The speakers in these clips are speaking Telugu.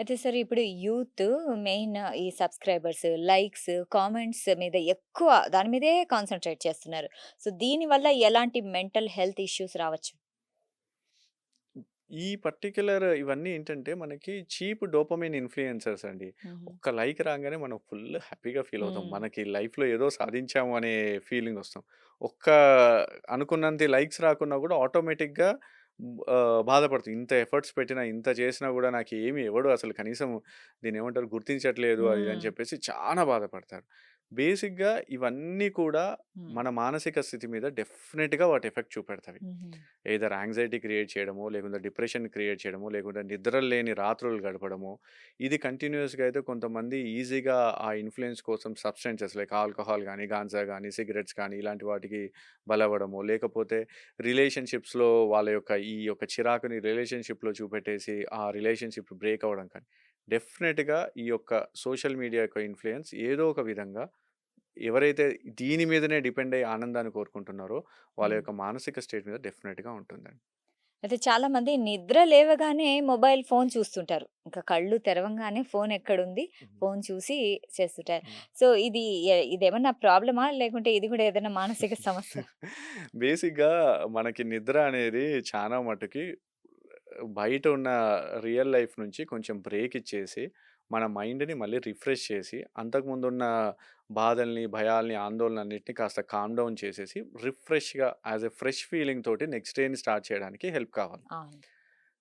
అయితే సరే ఇప్పుడు యూత్ మెయిన్ ఈ సబ్‌స్క్రైబర్స్, లైక్స్, కామెంట్స్ మీద ఎక్కువ దాని మీదే కాన్సంట్రేట్ చేస్తున్నారు. సో, దీనివల్ల ఎలాంటి మెంటల్ హెల్త్ ఇష్యూస్ రావచ్చు? ఈ పర్టిక్యులర్ ఇవన్నీ ఏంటంటే మనకి చీప్ డోపమైన్ ఇన్‌ఫ్లుయెన్సర్స్ అండి. హుహు. ఒక్క లైక్ రాంగానే మనం ఫుల్ హ్యాపీగా ఫీల్ అవుతాం. హ్మ్. మనకి లైఫ్‌లో ఏదో సాధించాము అనే ఫీలింగ్ వస్తాం. ఒక్క అనుకున్నంత లైక్స్ రాకున్నా కూడా ఆటోమేటిక్‌గా బాధపడుతాం. ఇంత ఎఫర్ట్స్ పెట్టినా, ఇంత చేసినా కూడా నాకేమి ఎవడు అసలు కనీసం దీన్నేమంటారు గుర్తించట్లేదు అది ఇది హ్మ్. అని చెప్పేసి చానా బాధపడతారు. బేసిక్‌గా ఇవన్నీ కూడా హ్మ్. మన మానసిక స్థితి మీద డెఫినిట్‌గా వాటి ఎఫెక్ట్ చూపెడతవి. హుహు. ఎయిదర్ యాంగ్జైటీ క్రియేట్ చేయడమో, లేకుంటే డిప్రెషన్ క్రియేట్ చేయడమో, లేకుంటే నిద్ర లేని రాత్రులు గడపడమో, ఇది కంటిన్యూయస్‌గా అయితే కొంతమంది ఈజీగా ఆ ఇన్‌ఫ్లుయెన్స్ కోసం సబ్‌స్టెన్సెస్ లైక్ ఆల్కహాల్ గానీ, గాంజా గానీ, సిగరెట్స్ కానీ ఇలాంటి వాటికి బలవ్వడమో, లేకపోతే రిలేషన్‌షిప్స్‌లో వాళ్ళ యొక్క ఈ యొక్క చిరాకుని రిలేషన్‌షిప్‌లో చూపెట్టేసి, ఆ రిలేషన్‌షిప్ బ్రేక్ అవ్వడం కానీ, డెఫినిట్‌గా ఈ యొక్క సోషల్ మీడియా యొక్క ఇన్‌ఫ్లుయెన్స్ ఏదో ఒక విధంగా ఎవరైతే దీని మీదనే డిపెండ్ అయ్యి ఆనందాన్ని కోరుకుంటున్నారో, వాళ్ళ హ్మ్. యొక్క మానసిక స్టేట్ మీద డెఫినిట్‌గా ఉంటుందండి. అయితే చాలామంది నిద్ర లేవగానే మొబైల్ ఫోన్ చూస్తుంటారు. ఇంకా కళ్ళు తెరవంగానే ఫోన్ ఎక్కడుంది, హ్మ్. ఫోన్ చూసి చేస్తుంటారు. హ్మ్. సో, ఇది ఇదేమన్నా ప్రాబ్లమా? లేకుంటే ఇది కూడా ఏదైనా మానసిక సమస్య? బేసిక్‌గా మనకి నిద్ర అనేది చానా మటుకి బయట ఉన్న రియల్ లైఫ్ నుంచి కొంచెం బ్రేక్ ఇచ్చేసి, మన మైండ్‌ని మళ్ళీ రిఫ్రెష్ చేసి, అంతకుముందున్న బాధల్ని, భయాల్ని, ఆందోళనలన్నిటిని కాస్త కామ్ డౌన్ చేసేసి, రిఫ్రెష్‌గా యాస్ ఎ ఫ్రెష్ ఫీలింగ్ తోటి నెక్స్ట్ డేని స్టార్ట్ చేయడానికి హెల్ప్ కావాలి. అవును.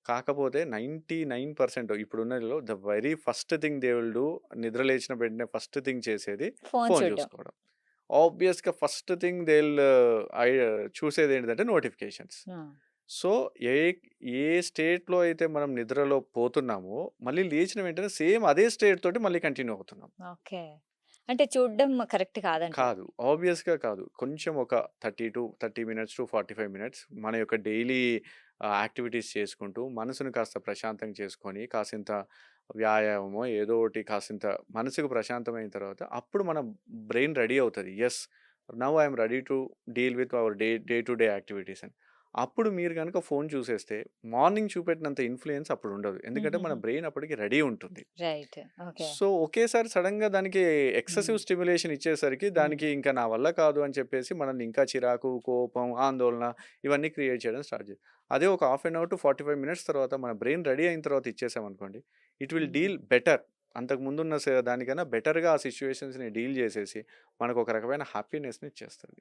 కాకపోతే 99% ఇప్పుడున్నలో the very first thing they will do నిద్ర లేచిన వెంటనే ఫస్ట్ థింగ్ చేసేది ఫోన్ ఫోను చూడడం. చూసుకోవడం. ఆబ్వియస్‌గా first thing they will I చూసేదేంటిదంటే నోటిఫికేషన్స్. ఆ! సో, ఏ ఏ స్టేట్‌లో అయితే మనం నిద్రలో పోతున్నామో, మళ్ళీ లేచిన వెంటనే సేమ్ అదే స్టేట్ తోటి మళ్ళీ కంటిన్యూ అవుతున్నాం. ఓకే. అంటే చూడడం కరెక్ట్ కాదంటారు. కాదు. ఆబ్వియస్‌గా కాదు. కొంచెం ఒక 30 మినిట్స్ టు 45 మినిట్స్ మన యొక్క డైలీ యాక్టివిటీస్ చేసుకుంటూ, మనసుని కాస్త ప్రశాంతంగా చేసుకొని, కాసింత వ్యాయామమో ఏదో ఒకటి కాసింత మనసుకు ప్రశాంతమైన తర్వాత, అప్పుడు మన బ్రెయిన్ రెడీ అవుతది. Yes! Now I am ready to deal with our day to day activities అని. అప్పుడు మీరు గనుక ఫోను చూసేస్తే, మార్నింగ్ చూపెట్టినంత ఇన్‌ఫ్లూయన్స్ అప్పుడుండదు. ఎందుకంటే మన హుహుహు. బ్రెయిన్ అప్పటికి రెడీ ఉంటుంది. రైట్. ఓకే. సో, ఒకేసారి సడెన్‌గా దానికి హ్మ్. ఎక్సెసివ్ స్టిమ్యులేషన్ ఇచ్చేసరికి హ్మ్. దానికి ఇంకా నా వల్ల కాదు అని చెప్పేసి మనల్ని ఇంకా చిరాకు, కోపం, ఆందోళన ఇవన్నీ క్రియేట్ చేయడం స్టార్ట్ చేసి అదే ఒక half an hour to 45 minutes తర్వాత మన బ్రెయిన్ రెడీ అయిన తర్వాత ఇచ్చేసామనుకోండి, it will hmm. Deal better. అంతకు ముందున్న దానికన్నా బెటర్‌గా ఆ సిట్యుయేషన్స్‌ని డీల్ చేసేసి మనకు ఒక రకమైన హ్యాపీనెస్‌ని ఇచ్చేస్తది.